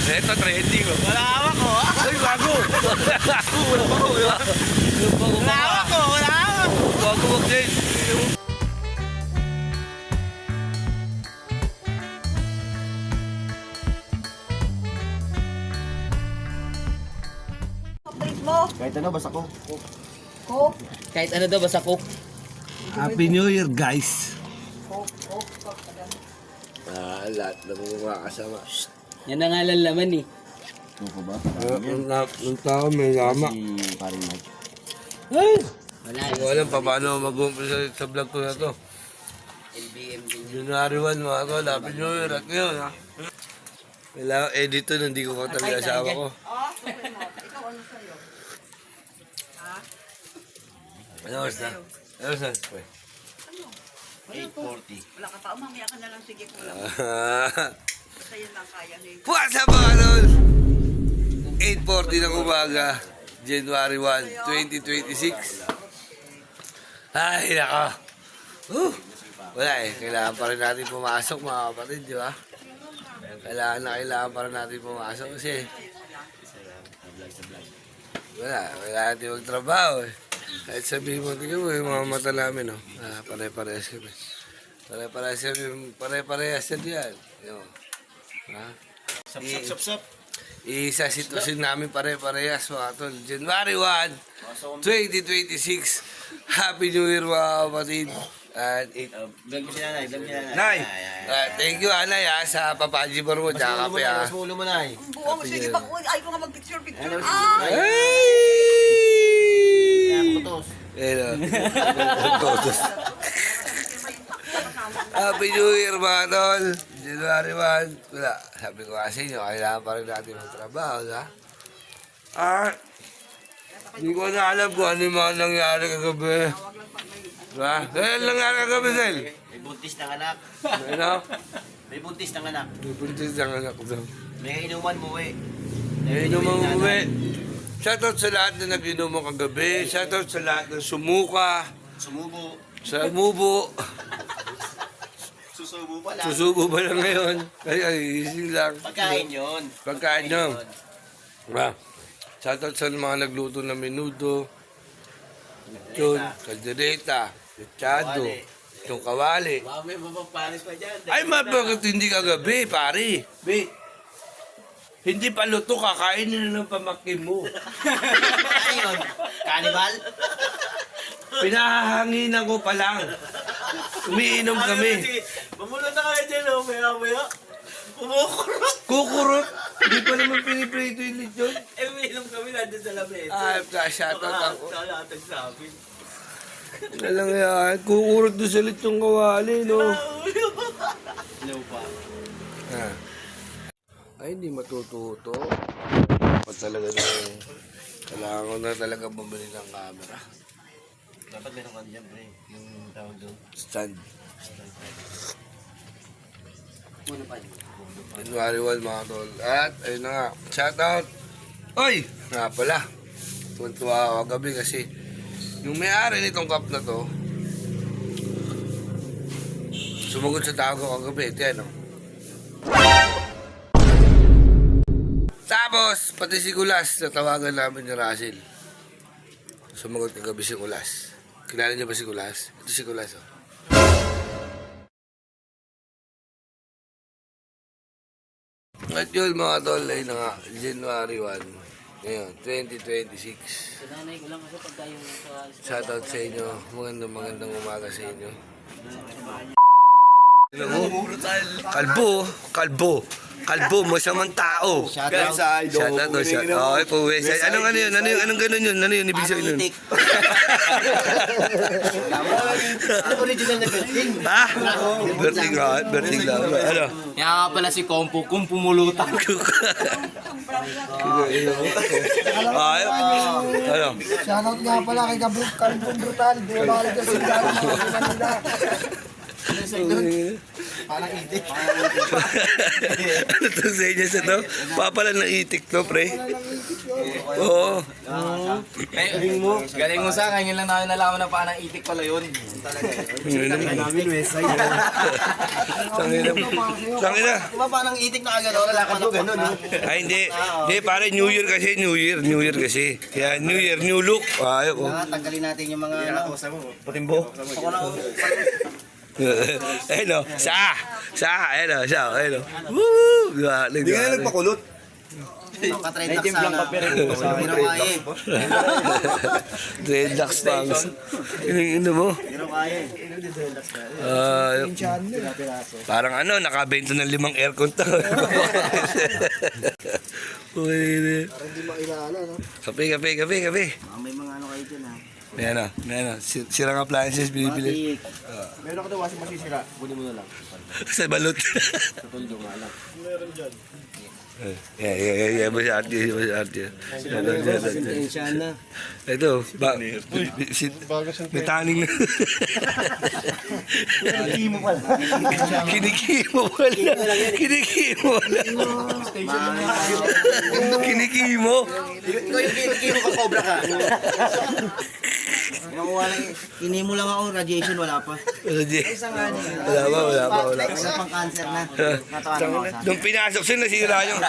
Ito, trending oh. Wala hawak ko, ha? Ay, bago! Wala pa ko, diba? Wala hawak ko, wala hawak. Bago wag din. Kahit ano, basta ko. Kahit ano daw, basta cook. Happy New Year, guys! Lahat ng mga kasama. Yan na nga lang laman eh. Ano ko ba? Ang tao may lama. Si paring Mike. Wala. Hindi ko alam pa paano mag-umpisa sa vlog ko na to. LBM din. January 1 mga tol, Happy New Year at ngayon ha. Kailangan edit to, hindi ko katabi asawa ko. Ano oras na? Ano oras na? 8:40. Wala ka pa, mamaya ka na lang, sige ko lang. Basta yun lang kaya ni. What's up mga tol? 8:40 ng umaga, January 1, 2026. Ay, nako. Wala eh, kailangan pa rin natin pumasok mga kapatid, di ba? Kailangan pa rin natin pumasok kasi kailangan natin magtrabaho eh. Kahit sabihin mo, tingnan mo yung mga mata namin, no? Pare-parehas kami. Pare-parehas yan yan. Ha? Sap. Isa sitwasyon namin pare-parehas, mga tol. January 1, 2026. Happy New Year, mga kapatid. At Vlog mo si nanay, Nay! Thank you, Anay, sa papajibor mo, tsaka kape, ha? Mas ulo mo, nay. Buo mo, sige pa, ay ko nga mag-picture. Ano, Ah! Ay! Putos. Todos. Happy New Year, mga tol. January 1. Wala. Sabi ko kasi nyo, kailangan pa rin natin magtrabaho, ha? Hindi ko na alam kung ano yung mga nangyari kagabi. Diba? Kailan nangyari kagabi, Sel? May buntis ng anak. Ano? May buntis ng anak. Pupuntis ang anak ko daw. May inuman mo, eh. Ayun naman uwi. Shoutout sa lahat na nag-inom mo kagabi. Shoutout sa lahat na sumuka. Sumubo. Sa mubo. Susubo pa lang. Susubo ba lang ngayon? Kaya gising lang. Pagkain yun. Pagkain nyo. Diba? Shoutout sa mga nagluto ng menudo. Yun, kaldereta, lechado, yung kawali. Wow, may mapapanis pa dyan. Ay, bakit hindi kagabi, pare? Be, hindi pa luto, kakainin na ng pamakin mo. Ano yun? Cannibal? Pinahahanginan ko pa lang. Umiinom kami. Mamulot na kayo dyan, oh. Maya. Kumukurot. Kukurot. Hindi pa naman piniprito yung lechon. Eh, umiinom kami nandun sa lamesa. Ay, shoutout ako. Kalatag sa amin. Ano lang yan, kukurot doon sa lechong kawali, no? Hello pa. Ay, hindi matututo. Pa talaga na kailangan ko na talaga bumili ng camera. Dapat meron ka dyan, pre. Yung tawag doon. Stand. Muna pa yun. January 1 mga tol. At ayun na nga, shoutout. Oy! Nga pala. Tuntua ako gabi kasi yung may-ari nitong cup na to sumagot sa tawag ko kagabi. Ito yan, oh. Tapos, pati si Kulas, natawagan namin ni Russell. Sumagot kagabi si Kulas. Kilala niyo ba si Kulas? Ito si Kulas, oh. At yun mga tol, ay na nga, January 1, ngayon, 2026. Sananay ko lang kasi pagka yung sa... Shoutout sa inyo, magandang umaga sa inyo. Kalbo, masamang tao. Shoutout sa idol. Shoutout, Anong yun? Anong ganun yun? Ano yun? Ibig sabihin nun? Ano original na building? Ha? Berting lang. Ano? Yan nga pala si Kompo, kung pumulutan. Ano? Shoutout nga pala kay Kalbong Brutal. Bumalik ka sa Manila. Parang itik. Ano to sa inyo sa to? Papala ng itik to, pre. Oo. Galing mo sa akin, yun lang namin nalaman na paanang itik pala yun. Tangina. Tangina. Diba parang itik na agad? Lakad mo ganun. Ay, hindi. Hindi, pare, New Year kasi. New Year kasi. Kaya New Year, new look. Ayok. Tanggalin natin yung mga ano. Patimbo. Ayun o. Ayun o. Ayun o. Woo! Hindi ka na nagpakulot. Ka-trade lang sana. Hindi na kaya eh. Dreadlocks bangs. Ino mo? Hindi na kaya eh. Parang ano, nakabento ng 5 aircon to. Uy, Hindi makilala, no? kape. May mga ano kayo dyan ha. Ayan. Sirang appliances binibili. Meron ka daw kasi masisira. Kunin mo na lang. Sa balot. Sa tondo nga lang. Yeah, masyarte. Siya na. Ito, may taning na. Kimo pala. Kinikimo pala. Kinikimo. Ikaw yung kimo ka, cobra ka. Kinimo lang ako, radiation wala pa. Wala pa. Isa pang cancer na. Natawa mo sa. Nung pinasok siya, nasira yung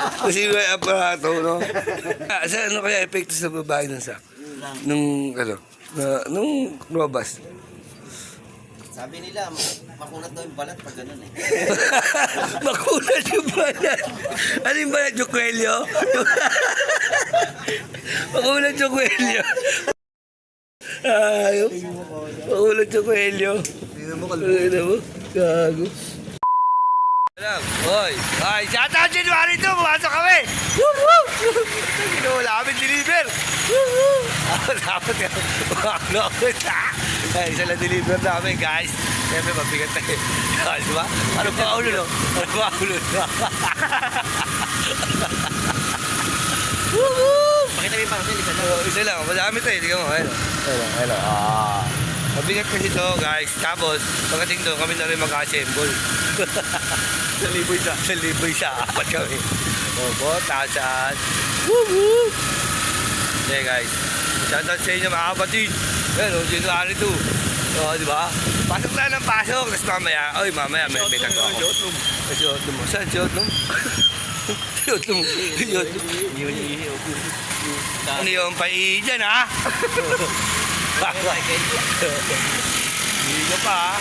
aparato, no? Sa ano kaya epekto sa babae nun sa? Nung lumabas. Sabi nila, makunat daw yung balat pag ganun eh. Makulat yung balat. Ano yung balat? Yung kwelyo? Makulat yung kwelyo. Ayok. Makulat yung kwelyo. Tingnan mo. Gago. Alam, hoy, shoutout January 2, pumasok kami! Woo! Wala kami deliver! Woo! Dapat yan, isa lang deliver namin, guys. Siyempre, mabigat tayo. Diba? Ano pa ulo, no? Woo! Pakita mo yung parcel, isa na. Isa lang, madami tayo, tingnan mo. Ayun. Mabigat kasi ito, guys. Tapos, pagdating doon, kami na rin mag-assemble. 1,000 isa. Apat kami. Opo, tasan. Woo! Okay, guys. Shoutout sa inyo, mga kapatid. Pero, January 2. O, di ba? Pasok na ng pasok. Tapos mamaya, may tago ako. Siyotlum mo. Saan siyotlum? Siyotlum. Ano yung pai dyan, ha? Hindi ka pa, ha?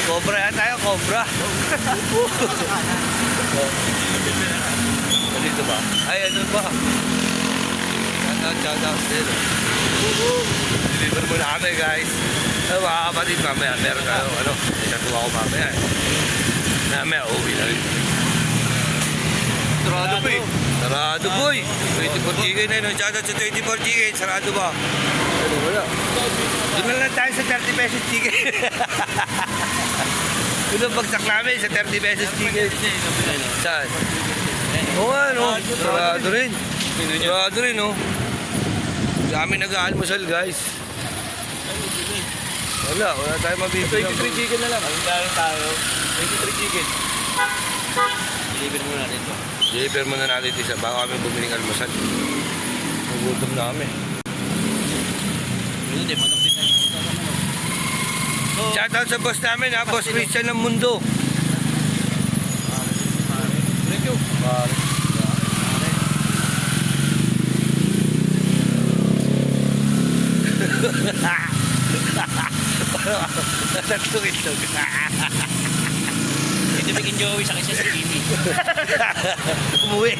Cobra yan tayo, cobra. Dito ba? Ay, ano ba? Shoutout. Deliver mo na kami, guys. Mga kapatid, mamaya meron tayo, itatuwa ko mamaya. Mamaya, uwi na rin. Sarado, boy. 24 chicken na yun. Shoutout sa 24 chicken. Sarado ba? Wala. Doon na lang tayo sa 30 pesos chicken. Doon ang bagsak namin sa 30 pesos chicken. Saan? Oo nga, no? Sarado rin. No? Dami nag-aalmusal, guys. Wala tayo mabibigyan. 23 chicken na lang. Ang dami tayo. 23 chicken. Deliver muna natin isa bago kami bumiling almusal. Nagutom na kami. Shoutout sa boss namin, ha? Boss Christian ng mundo. Thank you. Tatlong-itlog. Ito bigyan Joey sa kanya sa TV. Umuwi.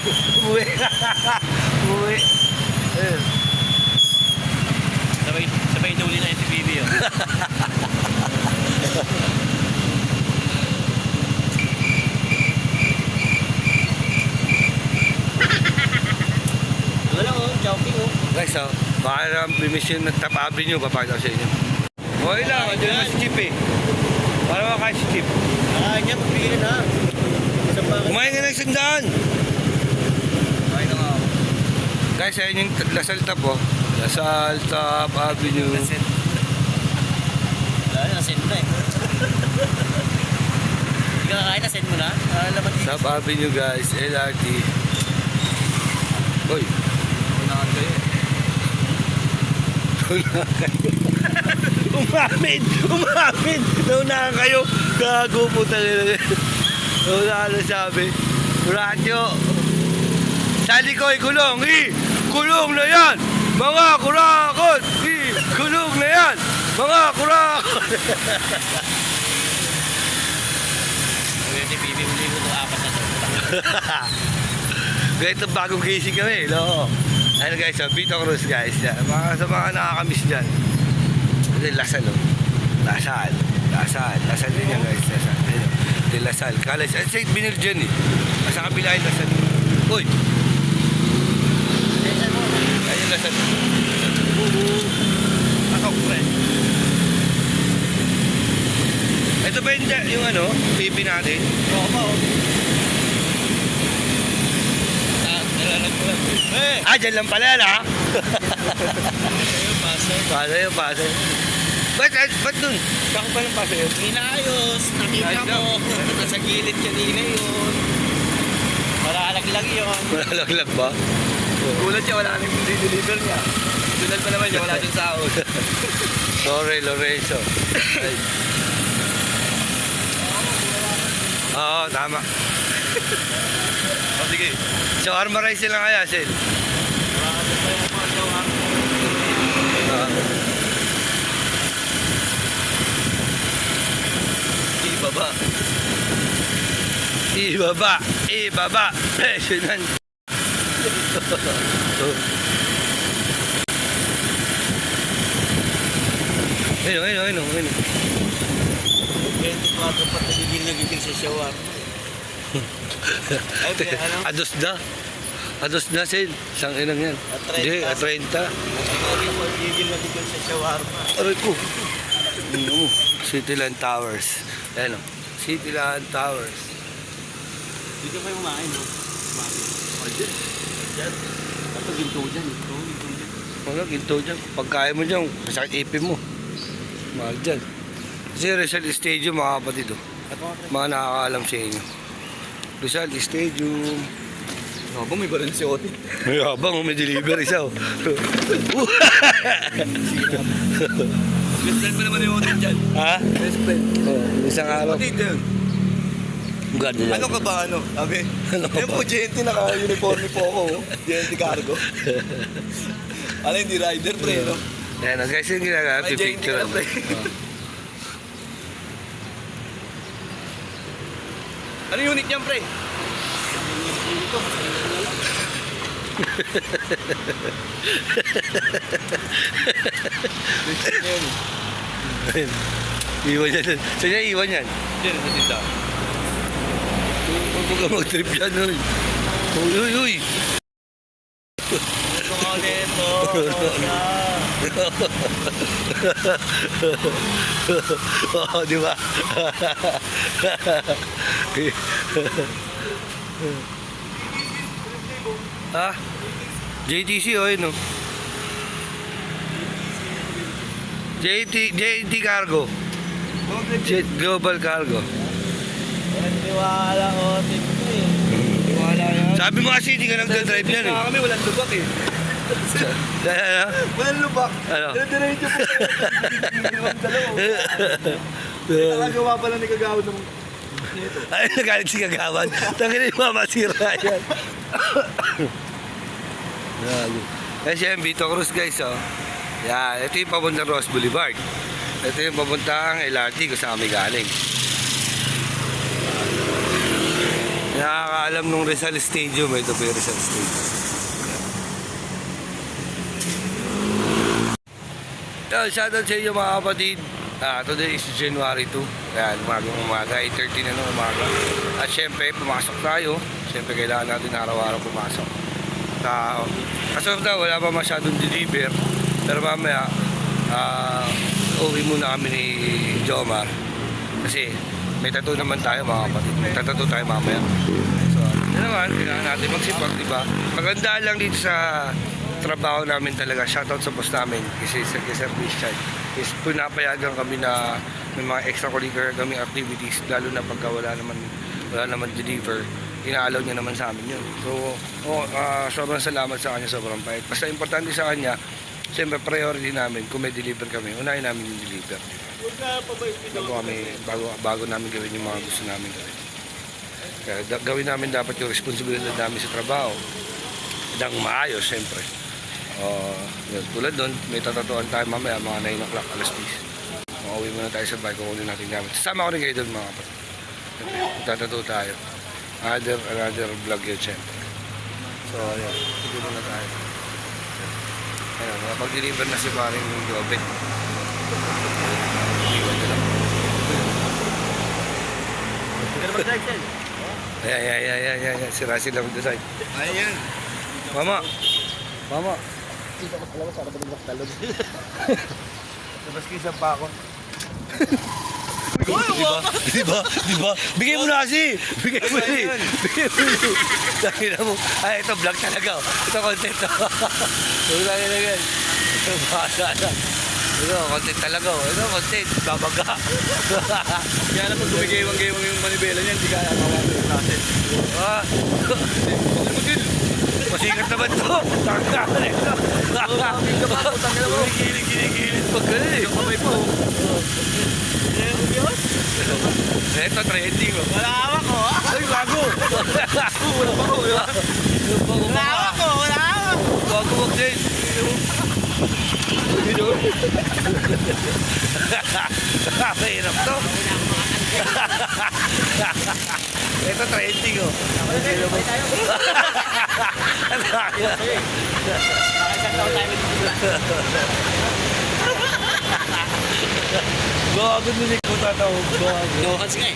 Sabay nuli na yung TV yun. Wala ko, joking oh. Guys, baka na permission ng Top Avenue, papagaw sa inyo. Okay lang, andyan naman si Chip eh. Para makakain si Chip. Niya, pagbigyan na. Kumain ka ng sandaan. Kumain na nga ako. Guys, ayun yung Lasal Top oh. Lasal Top Avenue. Nasend mo na eh. Hindi ka kakain, nasend mo na? Top Avenue guys, LRT. Boy. Umamin! Naunahan kayo! Gago po talaga. Naunahan na sabi. Radyo. Sali ko, kulong! Kulong na yan! Mga kurakot! Kulong na yan! Mga kurakot! Yung SPB, huli ko itong 4 na to. Ganito bagong gising kami, no? Ano guys, Vito Cruz guys. Sa mga nakakamiss dyan. Lasal, oh. Lasal din yan guys. Lasal. Kala siya, St. Benilde eh. Sa kabila ay Lasal. Uy! Ayun Lasal. Ako, pre. Ito ba yung ano, pipi natin? Oo ba, oh. Nalalag ko lang. Dyan lang pala, ha? Pasay. Ba't dun? Bakit pa ng pasay yun? Inayos, nakita mo. Nasa gilid kanina yun. Maralaglag yun. Malalaglag ba? Gulat siya, wala nang deliver niya. Sunod pa naman siya, wala siyang sahod. Sorry, Lorenzo. Ay. Oo, tama. Sige. So, armorize sila kaya, Sen? Ibaba. Presyonan. Ayun. 24 pa nagigil sa shawar. Ados na, Sen. Isang inang yan. Hindi, 30. Nagigil sa shawarma. Aray ko. Cityland Towers. Ayan o. Cityland Towers. Dito kayo kumain, no? Kumain. Diyan. Ito, ginto dyan. Wala, ginto dyan. Pagkain mo dyan, masakit ipin mo. Mahal dyan. Kasi Rizal Stadium, mga kapatid o. Mga nakakaalam sa inyo. Rizal Stadium. Habang may baran si Otin. May habang, may delivery siya o. Best friend pa naman yung Otin dyan. Ha? Best friend. Isang araw. Otin dyan. Ganda yan. Ano ka ba, ano? Sabi? Ano ka Ayun ba? po, GNT, naka-uniforme po ako. GNT cargo. Ano, hindi rider, pre, no? Ayan o, guys, yung ginagawa, Ay, JNT pipicture. ka, pre. Ano yung unit niyan, pre? Iwan yan. Saan niya iwan yan? Diyan, sa tinda. Huwag ka mag-trip yan. Uy. Ito nga nito. Oo, di ba? Ha? JTC o yun o. JT Cargo. Jet Global Cargo. Tiwala ko, tito eh. Tiwala yan. Sabi mo kasi hindi ka nagdadrive yan eh. Kami walang lubak eh. Ano? Walang lubak. Ano? Diretso po. Nakagawa pala ni Kagawad ng nito. Ay, nagalit si Kagawan. Tangin yung mamasira yan. Kasi yung Vito Cruz guys, oh. Yan, ito yung papuntang Ross Boulevard. Ito yung papuntang LRT kung saan kami galing. Nakakaalam nung Rizal Stadium, ito po yung Rizal Stadium. Shoutout sa inyo mga kapatid. Today is January 2. Yan, umaga, 8:30 na ng umaga. At syempre, pumasok tayo. Syempre, kailangan natin araw-araw pumasok. As of now, wala pa masyadong deliver. Pero mamaya, uwi muna kami ni Jomar. Kasi may tattoo naman tayo mga kapatid. May tattoo tayo mamaya. So, yun naman, kailangan natin magsipag, diba? Maganda lang dito sa trabaho namin talaga. Shoutout sa boss namin kasi sa service charge. Is pinapayagan kami na may mga extracurricular kami activities lalo na pagka wala naman deliver. inaalaw niya naman sa amin yun. So, sobrang salamat sa kanya, sobrang bait. Basta importante sa kanya, siyempre priority namin, kung may deliver kami, unahin namin yung deliver. Bago namin gawin yung mga gusto namin gawin. Kaya gawin namin dapat yung responsibilidad namin sa trabaho. Nang maayos, siyempre. Tulad doon, may tatatuan tayo mamaya, mga 9 o'clock, alas 10. Makauwi muna tayo sa bahay, kukunin natin gamit. Sasama ko rin kayo doon mga kapatid. Tatatu tayo. Another vlog yun, siyempre. So, ayan. Sige muna tayo. Ayan, nakapag-deliver na si Paring Jobet. Ayan. Si Russell lang design. Ayan. Mama. Dito ko pala, sana ba nang talon? Labas kisa pa ako. Diba? Bigay mo na kasi. Bigay mo na. Tangina mo. Ay, ito vlog talaga. Ito content. Huwag lang yan. Ito basa na. Ito content talaga. Ito content. Babaga. Kaya na pag gumigewang-gewang yung manibela niyan, hindi kaya mawawin natin. Masigat naman to. Tangka na ito. Ginigilit pag gano'n eh. Kamay po. Ito, trending oh. Wala hawak ko. Ay, bago. Wala hawak ko. Bago wag din. Mahirap to. Ito, trending oh. Gago nilik ko tatawag. Nohans nga eh.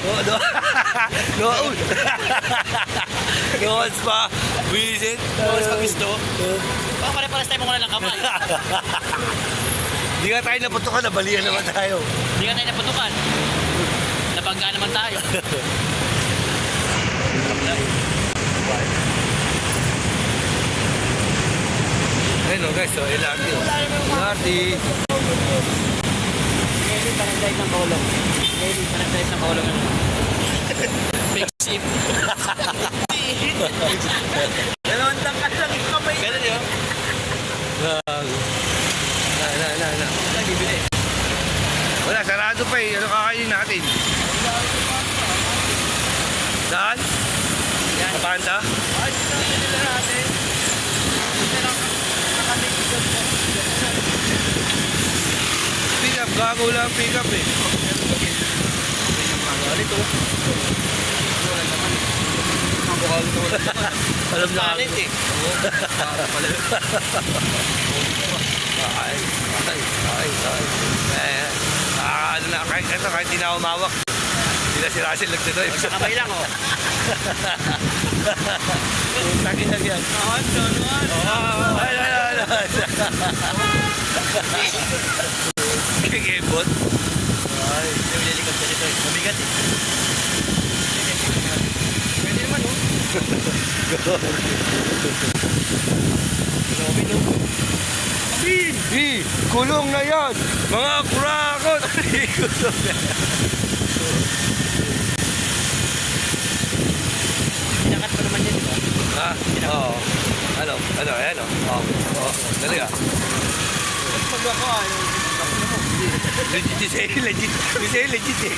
Nohans pa. Visit. Nohans pag gusto. Baka pare-pares tayo muna ng kamay. Di nga tayo naputukan, nabalian naman tayo. Hindi ka tayo naputukan. Nabangga naman tayo. Ayun o guys, so LRT. LRT. Ngayon parang dahil ng baulong. Big sip. Dalawang tangkat lang yung kamay. Ganun yun. Na. Bibili. Wala, sarado pa eh. Ano kakainin natin? Saan? Sa Panda? Pick up, gago lang pick up eh. Alam na Talent eh. Ay. Ano na, kahit di na umawak. Hindi na si Russell nagtuloy. Sa kamay lang oh. Tagin lang yan. Ay. Kikibot. Ay, yung lilikod ka dito eh. Mabigat eh. Pwede naman oh. Kulong na yan! Mga kurakot! Kulong na yan. Pinakat mo naman yan diba? Ha? Oo. Ano? Ayan o. Oo. Dali ah. Pag ako ayaw. Legit eh.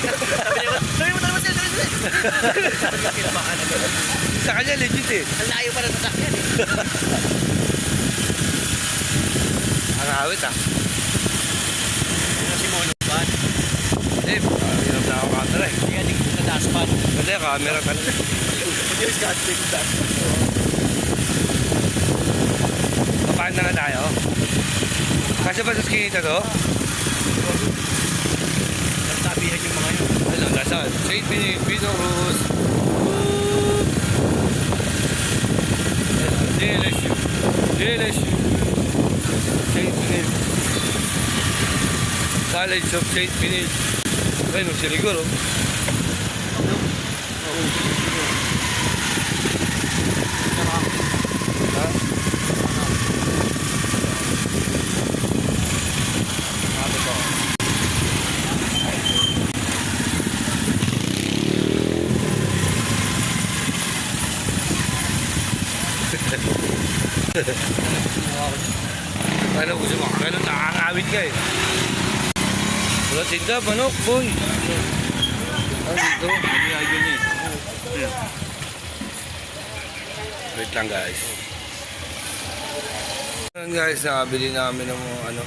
Sabi mo talaga sila. Sa kanya legit eh. Ang layo pa ng sasakyan eh. Ang awit ah. Yung si Mono ba? Hirap na ako camera eh. Hindi ka dikit sa daspan. Kasi camera talaga. Yung skatting that. Papaan na nga tayo. Kasi ba sa skinita to? Nagsabihan yung mga yun. Ano, nasaan? St. Benedict, Pino Cruz. DLSU. St. Benedict. College of St. Benedict. Ayun, si Rigor oh. Ha? Ano gusto mo? Ganun, nakakawit ka eh. Wala tinda, manok, boy. Ano dito? Wait lang guys. Ayan guys, nakabili namin ng mga ano,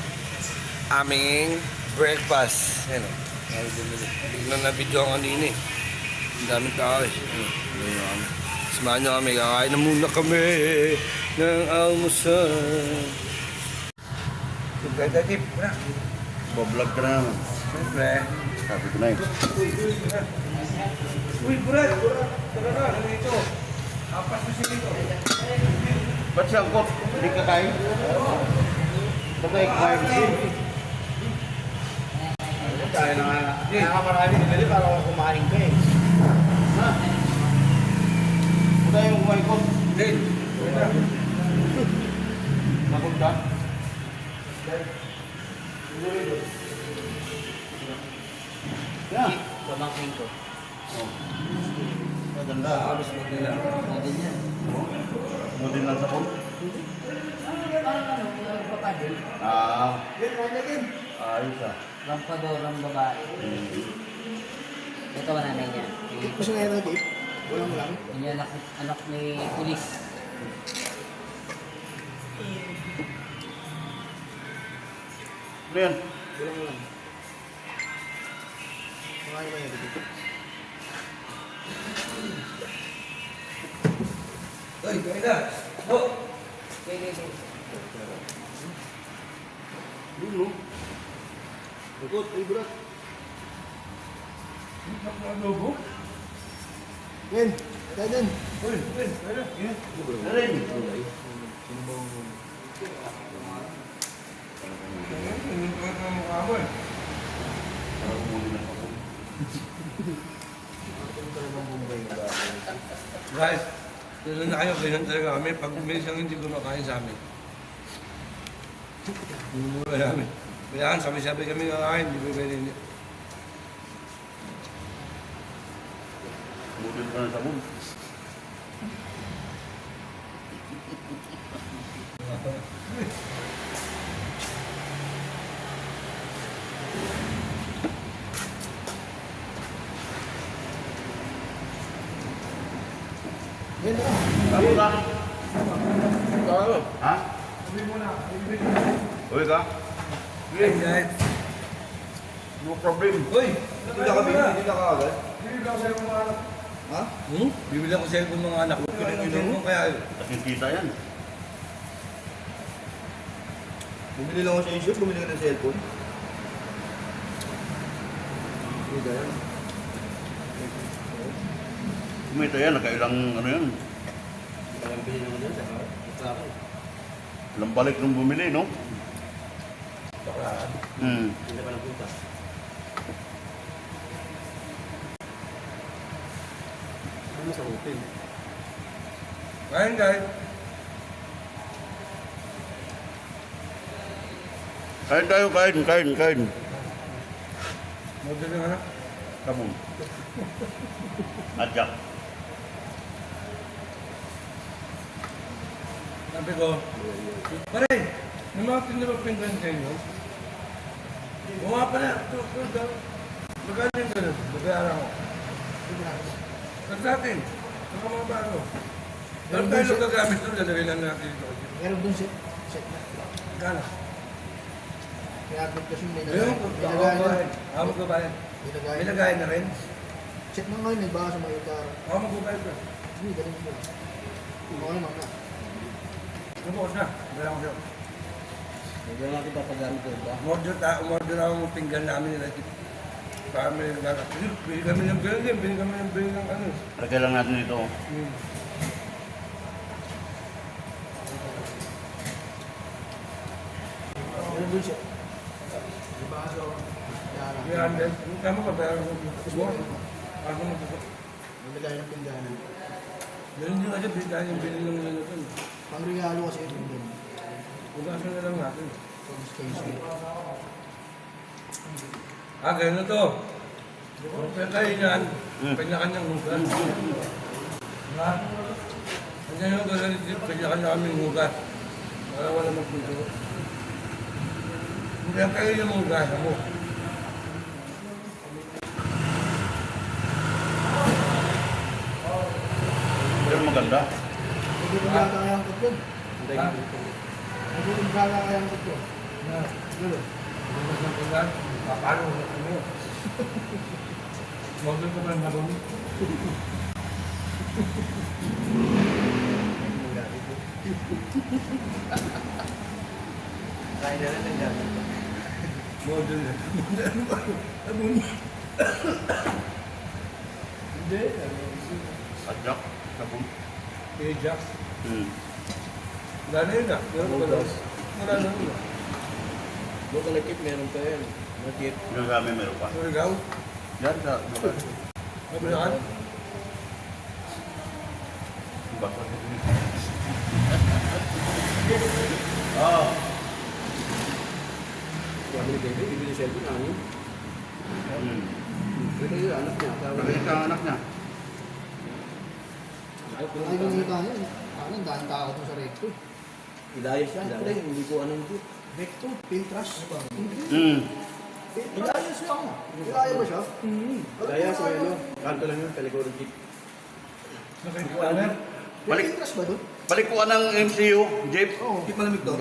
aming breakfast. Ayan o. Biglang na-video ang kanina eh. Ang daming tao eh. Samahan nyo kami, kakain na muna kami ng almusal. Ganda tip, na. Bablog ka na naman. Siyempre. Sabi ko na eh. Uy, Brad! Talaga, ano ito? Apas mo siya dito. Ba't siya angkot? Hindi ka kain? Ba't ay kumain din? Tayo na nga. Kaya nga marami nila para kumain ka eh. Ha? Ba't tayo kumain ko? Hindi. Nakunta? Yeah. Pamangkin ko. Oh. Maganda. Alas mo nila. Model yan. Model lang sa phone? Papadil. Ayos ah. Rampadorang babae. Ito ang nanay niya. Gusto nga ito, Dave? Walang lang. Yung anak ni pulis. Ano yan? Walang lang. Mga ano yan, Dave? Uy, kain na. Oh! Yun no? Ikot, ay burak. Adobo? Yan, tayo din. Uy, uy, kain na. Narin. Guys, yun na kayo, ganyan talaga kami. Pag may isang hindi kumakain sa amin. Mumura namin. Kailangan sabi-sabi kami kakain, hindi ko pwede hindi. Model ka na sa phone. Yan na. Ano ka? Kaya Ha? Uy ka? Hey guys. No problem. Uy! Hindi na kami, hindi na ka agad. Ha? Bibili ako cellphone ng mga anak ko. Pinag-inom mo kaya. Kasi kita yan. Bumili lang ako sa insure, bumili ka ng cellphone. Hindi yan. Kumita yan, nakailang ano yan. Pagambili naman doon sa ako. Ilang balik nung bumili, no? Hindi pa napunta. Ano sa hotel? Kain guys. Kain tayo, kain. Model yung anak. Kabul. Adjak. Sabi ko, pare, may mga tinda ba pinggan sa inyo? Oo nga pala, ito daw. Magkano yung ganun? Magkano ko. Sa atin, sa mga bago. Pero tayo gagamit ito, lalagay lang natin ito. Meron dun set. Set na. Magkano? Kaya kasi may Ayun, lagayan na. ako magbabayad. May May lagayan na. lagayan na rin. Set na ngayon, may baka sa mga itar. Ako magbabayad ka. Hindi, ganun mo. Okay naman na. Nabukas na. Wala ko siya. Hindi natin papagamit doon ba? Umorder ako ng pinggan namin nila. Para may nagkaka. Bili kami ng ganun din. Bili kami ng ano. Lagay lang natin ito. Meron dun set. May baka sa yara. Yan din. Tama ka ba? Ako magkakot. May lagayan ng pingganan. Ganun din kasi dahil yung bili lang nila ito. Pang regalo kasi ito din. Bukasan na lang natin. From station. Ganun to. Kaya kayo yan, kanya-kanyang lugar. Diba? Kasi yung galanitip, kanya-kanya kaming hugas. Para wala magpuso. Hindi kayo yung hugas mo. Pero maganda. Nagugumbaga kaya ang kutsyon. Nagugumbaga kaya ang kutsyon. Na, gulo. Hugas ng hugas. Paano hugas mo? Huwag ka ba marunong? Kaya na rin yan. Model na. Abun. Hindi. Adjak. Sabon. Kay Jax. Wala na yun ah. Wala na yun ah. Doon ka nag-keep, meron pa yan. Nag-keep. Yung kami meron pa. Surigao. Yan sa lugar. Mabulakan. Basta. Oo. Sabi ni Bebe, bibili cellphone namin. Ito yung anak niya. Nakita ang anak niya. Ay, kumita niya. Ano, dahil tao ito sa recto. Idayas yan. Pre, hindi ko anong ito. Recto, Pintras. Idayas yan. Idayas ba siya? Idayas, may ano. Kanto lang yun, Caligoro Jeep. Nakikita. Balik. Pintras ba doon? Balik ko ng MCU, Jeep. Oo. Jeep malamig doon.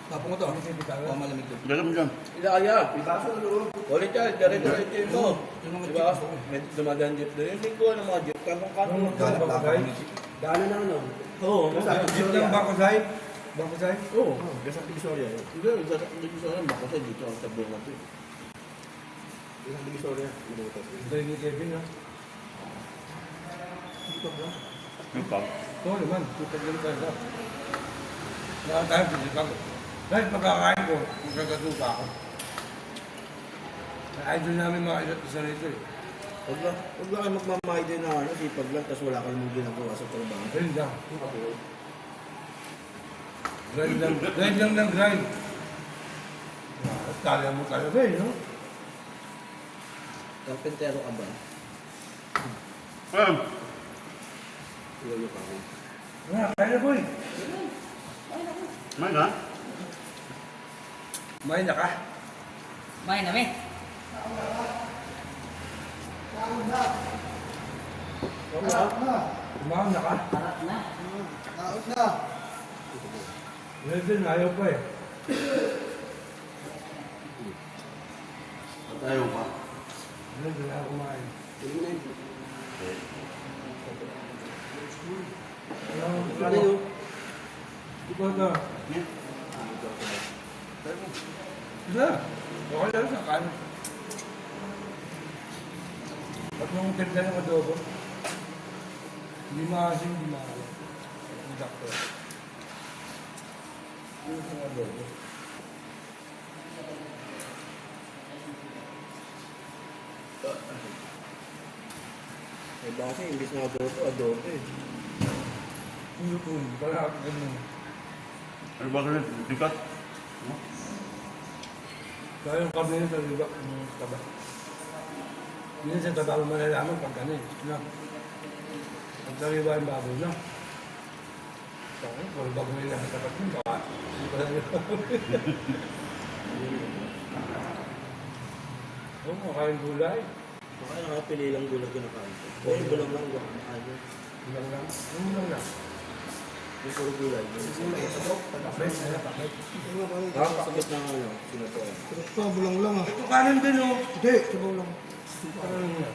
Tapong ito. Oo, malamig doon. Dalam dyan. Idaya. Itaso na doon. Ulit yan, dire-diretso mo. Diba? May dumadaan jeep doon. Yung linggo ng mga jeep. Kanong-kanong. Daanan na ano. Oo. Gasa Jeep ng Bakusay. Bakusay. Oo. Gasa Divisoria. Hindi, gasa Divisoria. Bako sa dito ang tabuhan natin. Gasa Divisoria. Dahil ni Kevin ha. Yung pag. Oo naman. Tutag lang tayo. Nakatayo ko si Pag. Dahil pagkakain ko, magkagatupa ako. Idol namin mga isa't isa rito eh. Huwag lang kayo magmamahid din na ano, sipag lang, tapos wala kayong ginagawa sa trabaho. Grind lang. Grind lang. Grind lang ng grind. At kaya mo talaga eh, no? Carpentero ka ba? Iwayo ka ako. Kaya ko eh. May na? May na ka. May namin. Harap na. Kumahan na ka. Harap na. Out na. Ngayon din, ayaw pa eh. At ayaw pa. Ngayon din, ayaw kumain. Ano yun? Ito na. Isa. Okay lang sa kanin. At yung ganda ng adobo, hindi maasim, hindi maalat. Ang doktor. Yung sa adobo. Eh baka imbis na adobo eh. Yung lutong, para ako ganun. Ano ba ganun? Bigat? Kaya yung kami nito, di ba? Yung taba. Hindi sa taba mo malalaman pag ganun. No? Pag nariba yung baboy, no? Kaya, kung bago nila sa tapat mo, baka hindi pa lang yun. Oo, makain gulay. Baka nakapili lang gulag ko na kain. Kaya gulang lang gulang na kain. Ilang lang. Yung lang lang. Yung puro gulay. Pakit, ala, pakit. Sagot na ano, sinutuan. Ito, bulang lang ah. Ito kanin din, oh. Hindi, sabaw lang. Kanin nga.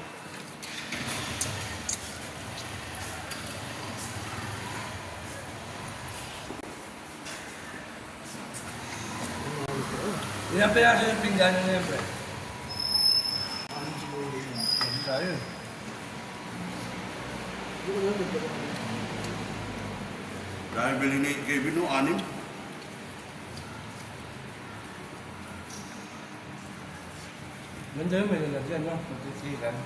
Ilang piraso yung pinggan na yan, pre? Tayo. Dahil bili ni Kevin no, 6. Ganda yun, may lalagyan, no? Matisikan.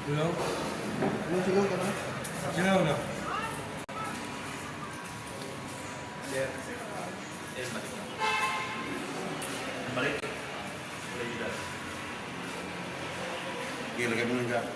Hello? Yung sigaw ka na? Sino na? Ilagay mo lang dyan.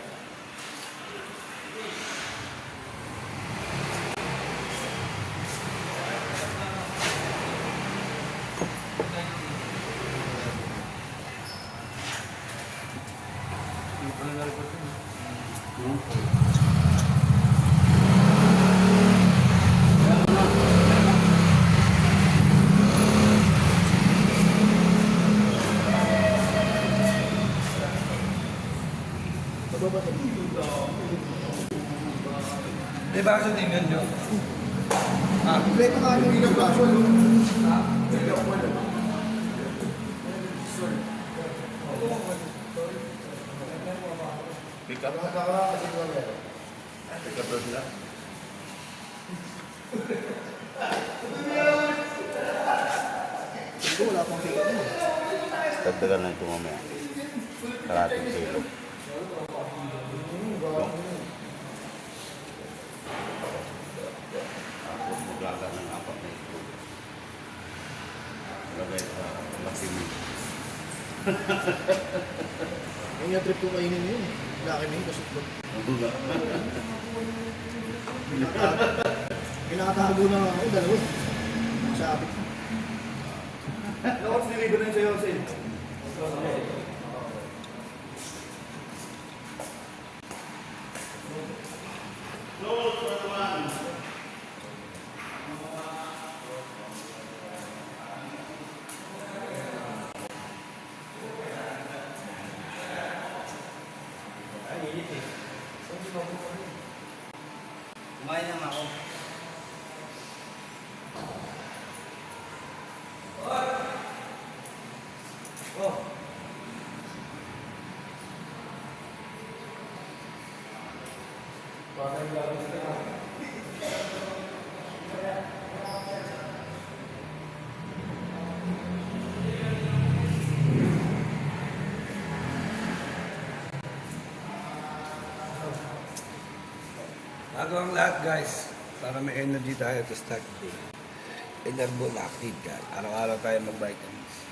Di ba sa tingin nyo? Kompleto nga yung ilaw baso. Pick up. Pick up daw sila. Ito wala pang tingin mo. Dagdagan lang ito mamaya. Karating kilo. Tapos maglaga ng apat na ito. Lagay sa lakimi. Yung yung trip ko kainin yun. Laki na yun kasi ito. Pinakatago na ako, dalawa. Sabi. Ako, sinilibre na sa'yo, Sil. Kumain naman ako. Oh. Bago ang lahat guys, para may energy tayo to start the day. Enerbol active yan. Araw-araw tayo mag-vitamins.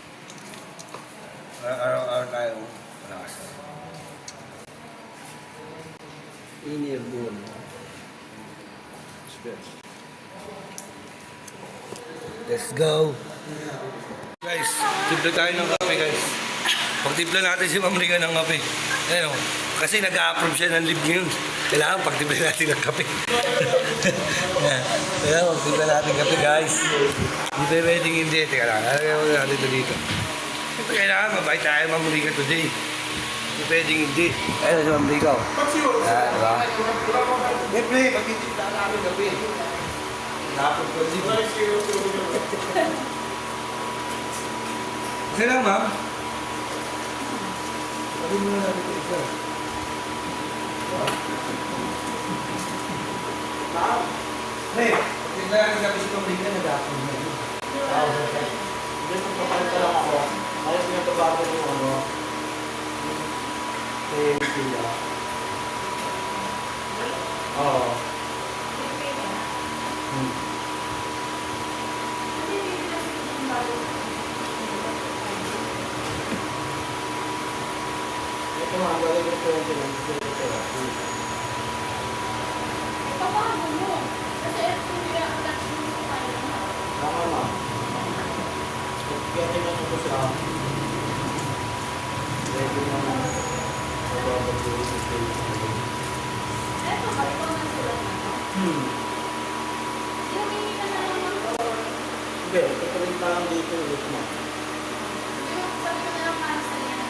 Araw-araw tayo malakas. Enerbol. Let's go! Guys, timpla tayo ng kape guys. Pagtimpla natin si Ma'am Rica ng kape. Ayun, kasi nag-a-approve siya ng live ngayon. Kailangan pagtimpla natin ng kape. Kaya pagtimpla natin ng kape guys. Hindi tayo pwedeng hindi. Teka lang, alagay natin ito dito. Kailangan mabait tayo Ma'am Rica today. Hindi pwedeng hindi. Ayun si Ma'am Rica. Diba? Siyempre, magtitimpla namin gabi. Napod ko dito. Okay lang ma'am. Sabi mo na natin ito isa. Hey, tignan natin kapit itong ring na nag-approve na yun. Hindi, magpapalit ka lang ako. Ayos nga babago yung ano. Sila. Oo. Ito mga galing ito yung pinag-ito. Papago mo. Kasi ito yung attach mo sa kanya. Tama na. Kaya tingnan ito siya. Ready na na. Pagbabaguhin ito yung Eto, ikaw na sila na. Humingi ka na lang ng Hindi, tutuloy pa lang dito ulit mo. yung sabi ko na lang cancel yan.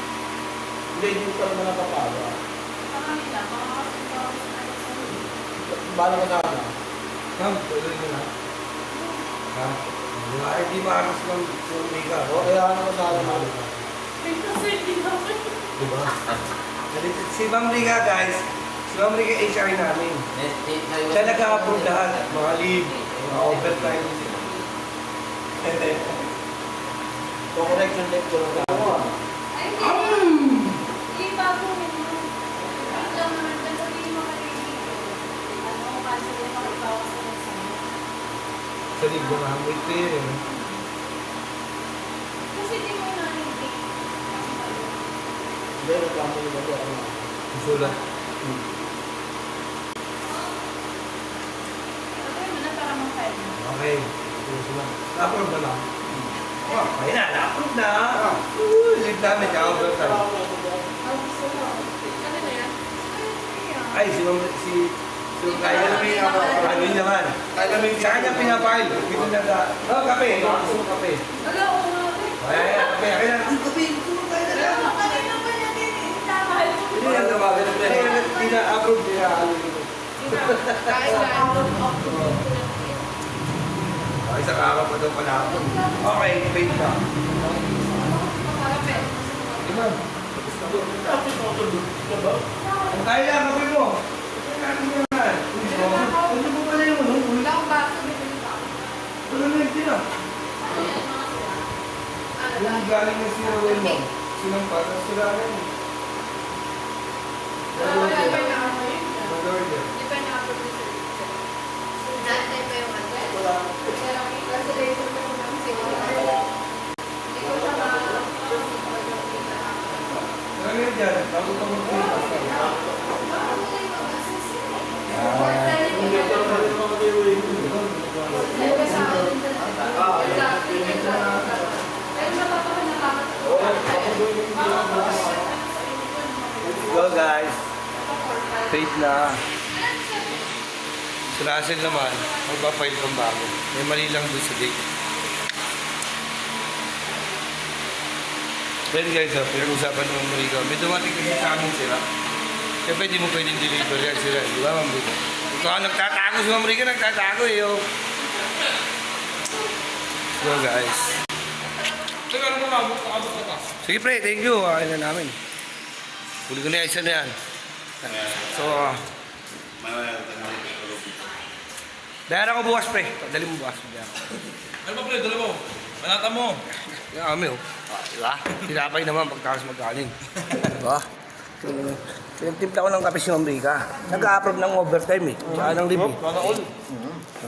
Hindi, hindi pa naman napapaga. Sa kanila, baka kasi ikaw ang sa Bala ka na. Ma'am, tuloy mo na. Ha? Ay, di maaras ng Rica. O, kaya ano sa alam namin. Kasi hindi naman. Diba? Si Ma'am Rica guys, si Ma'am Rica HR namin. Siya nag-a-approve lahat. Mga leave, mga overtime. Correction lecture ka. Ay, hindi. Ibago mo. Wait lang naman Actually, gumamit ko yun eh. Kasi di mo na hindi. Hindi, reklamo nila ko. Sulat. Ano mo na para mag-file mo? Okay. Sulat. Na-approve na lang. Oh, ayun na. Na-approve na. Lip namin. Tsaka overtime. Ano na yan? Ay, si Kaya namin ako. Ano yun naman? Sa kanya pinapile. Dito na sa... Oh, kape. Gusto mo kape. Wala ko nga. Ayan, kape. Ayan. Pero kanina pa natin tama. Hindi yan naman. Hindi na-approve. Hindi na-approve dito. Kahit na Ay, sa kaka pa daw pala ako. Okay, wait na. Imam. Kung kaya lang, kape mo. Kaya natin mo naman. Hindi mo pala yung ano. Wala akong baso. Bibili pa ako. Wala na yung tira. Kung galing na sila, well mo. Sinang para sila na yun. Wala pa yung ako yun. Mag-order. Di pa yung producer. Dati pa yung ano. Pero kasi later pa yung namin siguro. Hindi ko siya Marami yan dyan. Bago pa mag-order. Go guys. Wait na. Si Russell naman, magpa-file kang bago. May mali lang doon sa date. Then guys, pinag-usapan naman muli ko. May dumating kasi sa amin sila. Kaya pwede mo pwedeng deliver yan sila. Di ba, Ma'am Rico? Ikaw nagtatago si Ma'am Rico, nagtatago eh. Oh. So guys. Sige pre, thank you. Akin na namin. Huli ko na yan, isa na yan. So, bayaran ko bukas pre. Dali mo bukas. Ano ba pre? Dala mo. Manata mo. Yung kami oh. Diba? Tinapay naman pagtakas magaling. Diba? Tinitimpla ko ng kape si Ma'am Rica. Nag-a-approve ng overtime eh. Tsaka ng libre. Sana all.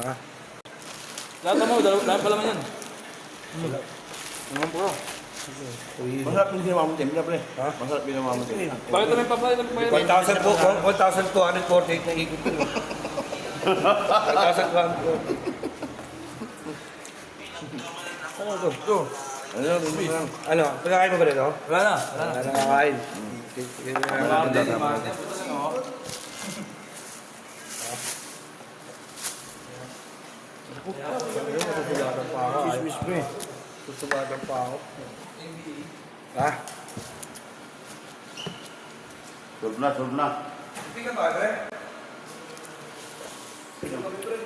Ha? Lahat mo. Lahat pala man yan. Naman po. Masarap yung sinamamutin na pre. Ha? Masarap yung sinamamutin. Bakit naman papalit ang payat? 1,248 na ikot ko. 1,248. Ano to? Ito. Ano? Pagkakain mo ba rin, no? Wala na. Wala na kakain. Susubatan pa ako. Chismis mo eh. Susubatan pa ako. Ha? Solve na. Hindi ka ba, eh?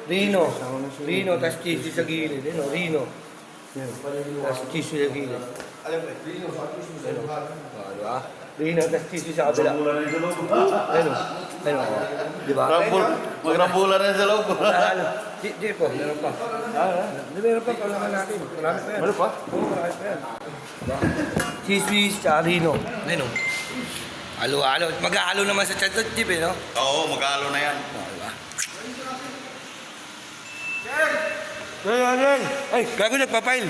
Rino. Rino, tas cheese sa gilid. Rino. Tas cheese sa gilid. Alam mo, Rino, sa akin susunod. Diba? Rino, tas cheese sa kabila. Diba? Magrambula rin sa loob. Di po, meron pa. Meron pa, palaman natin. Marami pa yan. Meron pa? Oo, marami pa yan. Diba? Cheese sa Rino. Rino. Halo-halo. Mag-halo naman sa chat jeep eh, no? Oo, mag-aalo na yan. Ay, gago nagpapail.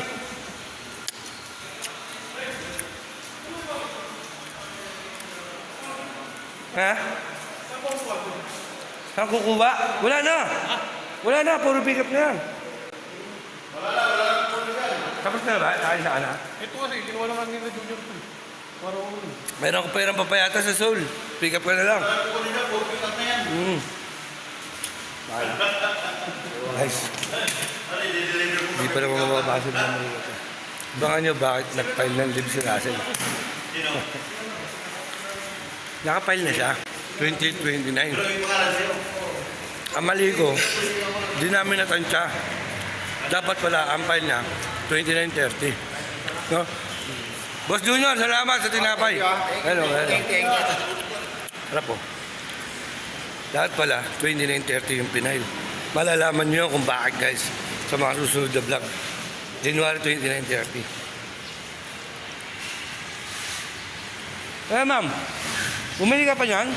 Ha? Saan kukuha? Wala na. Wala na, puro pick up na yan. Wala tapos na ba? Tayo saan na? Ito kasi, kinuha lang kanina Junior ko. Mayroon ko perang papayata sa Seoul. Pick up ka na lang. Nice. Hindi pa naman mababasa ng mga ito. Abangan nyo bakit nag-file ng live si Russell. Nakapile na siya. 2029. Ang mali ko, di namin natansya. Dapat pala ang file niya, 2930. No? Boss Junior, salamat sa tinapay. Hello. Harap po. Dapat pala, 2930 yung pinail. Malalaman nyo kung bakit guys sa mga susunod na vlog. January 2930. Eh ma'am, bumili ka pa niyan?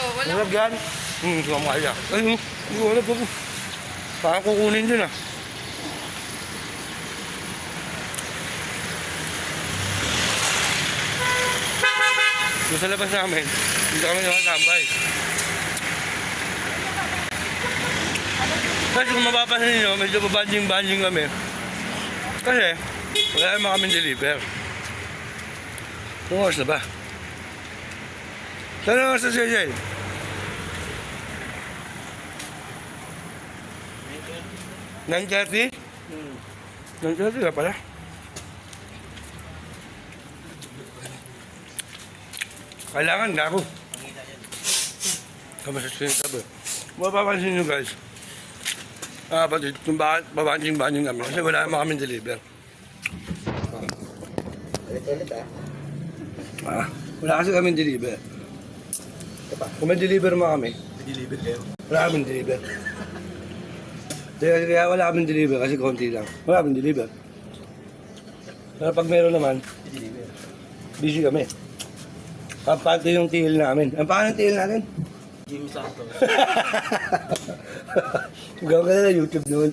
Oh, wala. Wala yan? Sumamaya. Ay, hindi ko alam po. Parang kukunin dun ah. Yung sa labas namin, dito kami nakatambay. Kasi kung mapapansin nyo, medyo pabanjing-banjing kami. Kasi, wala naman kami deliver. Kung oras na ba? Saan ang oras na siya, Jay? Hmm. 9:30? 9:30 na pala. Kailangan na ako. Kama sa sinitabi. Mapapansin nyo guys. Batid, kung bakit babanjing-banjing kami. Kasi wala naman kami deliver. Wala kasi kami deliver. Kung may deliver mo kami. Deliver kayo. Wala kami deliver. Kaya wala kami deliver kasi konti lang. Wala kami deliver. Pero pag meron naman, busy kami. Kampante yung TL namin. Ang pangalan ng TL natin? Jimmy Santos. Gawin ka na YouTube noon.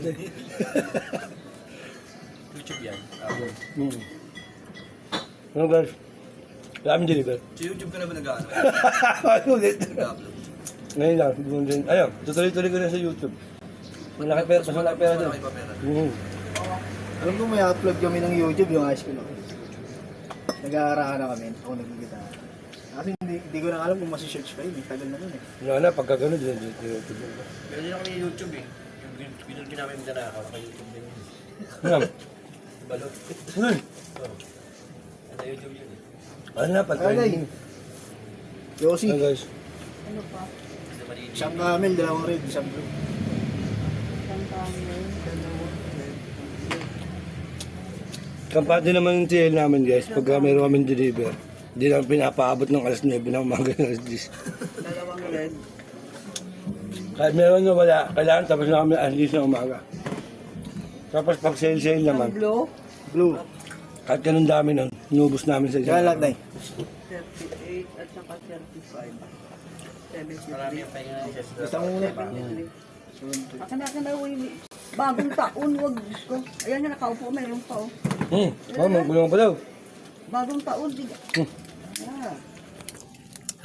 YouTube yan. Ano guys? Wala kami deliver. Sa YouTube ka na ba nag-ano? Ano ulit? Nag-upload. Ngayon lang. Ayun, tutuloy-tuloy ko na sa YouTube. Malaki pera, mas malaki pera doon. Malaki pa pera. Alam ko may upload kami ng YouTube yung high school ako. Nag-aarahan na kami. Ako nag-gitara. Kasi hindi ko na alam kung masi-search pa yun. Tagal na nun eh. Wala na, pagka gano'n, din YouTube. Ganyan ako yung YouTube eh. Yung namin yung ako, naka-YouTube din yun. Ano? Balot. Ano? Ano YouTube yun eh. Ano na, pag Alay. Yossi. Ano guys? Ano pa? Isang camel, dalawang red, isang blue. Isang camel, dalawa. Kampante naman yung TL namin guys, pagka meron kami deliver. Hindi namin pinapaabot ng alas 9 ng umaga ng alas 10. Dalawang red. Kahit meron na wala, kailangan tapos na kami alas 10 ng umaga. Tapos pag sale naman, Blue, Blue. kahit ganun dami nun, inubos namin sa Kaya lahat na eh. 38 at saka 35. 73. Marami yung pahinga ng Diyos. Basta muna. Akin na uwi. Bagong taon, wag ko. Ayan nga nakaupo, mayroon pa oh. Magulong pa daw. Bagong taon, di. Ah.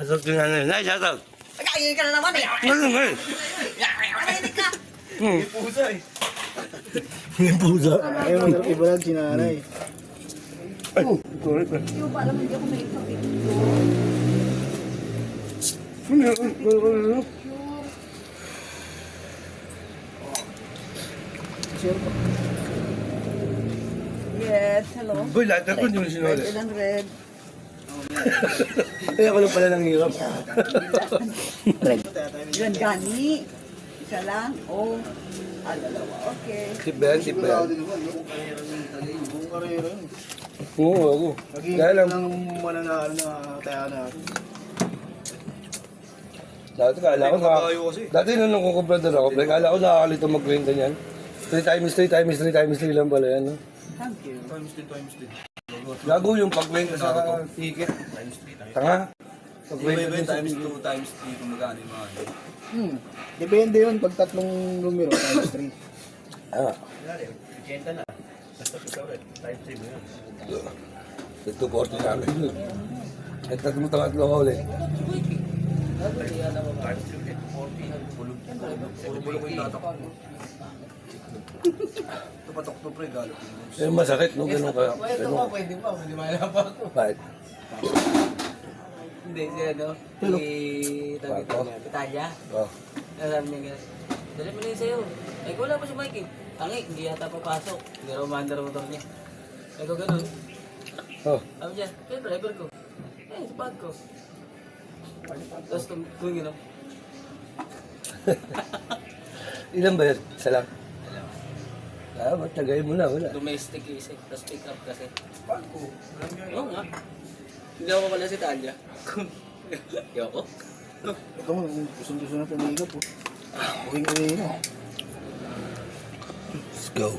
Shoutout ko nga na yun. Ay, shoutout! Ay, ka na naman eh. Ano nga eh? Ay, ka. May pusa eh. May pusa. Ayaw masarap ibalag si nanay. Ay, sorry pa. Yung ba alam, hindi ako may ikaw eh. Ano? Sure po. Yes, hello. Boy, lahat na po yung sinuli. Red and red. Kaya ko lang pala nang hirap. Yun, gani. Isa lang. Oh. Dalawa. Okay. Tip ba yan? Tip ba yan? Buong karera yun. Oo, ako. Naging Kaya lang, lang mananalo na tayo na. dati kala ko dati nung nagkukumprador ako, pero kala ko nakakalito mag-kwenta niyan. 3 times 3 lang pala yan. No? Thank you. Times 3. Gago yung pagkwenta sa ticket. Times 3. Tanga. Iba-iba Pagkwenta yung sa times 2, times 3 kung magkano yung mga ano. Depende yun pag tatlong numero times 3. Ah, Kunwari, 80 na. Basta ikaw rin, times 3 mo yun. 240 namin yun. At tatlo ka ulit. Times 3 ulit, 40. Bulog. Puro bulog yung tatak mo. Tupatok to pre, galop. Eh, masakit no, ganun ka. Ganun. Pwede pa, hindi malala pa ako. Bakit? Hindi, si ano, si Pato? Italia. Oh. Sabi niya gano'n, dali mo na yun sa'yo. Ay, wala pa si Mikey. Tangi, hindi yata papasok. Hindi raw maandar ang motor niya. Ay, ko gano'n. Oh. Sabi niya, kaya driver ko. Eh, sa bag ko. Tapos kung gano'n. Ilan ba yun? Isa lang? Ah, matagay mo na, wala. Domestic isip, tapos pick up kasi. Bag ko. Oo nga. Hindi ako pala si Italia. Yoko. Ito mo, gusto na pumigap po. Buking uwi na. Let's go.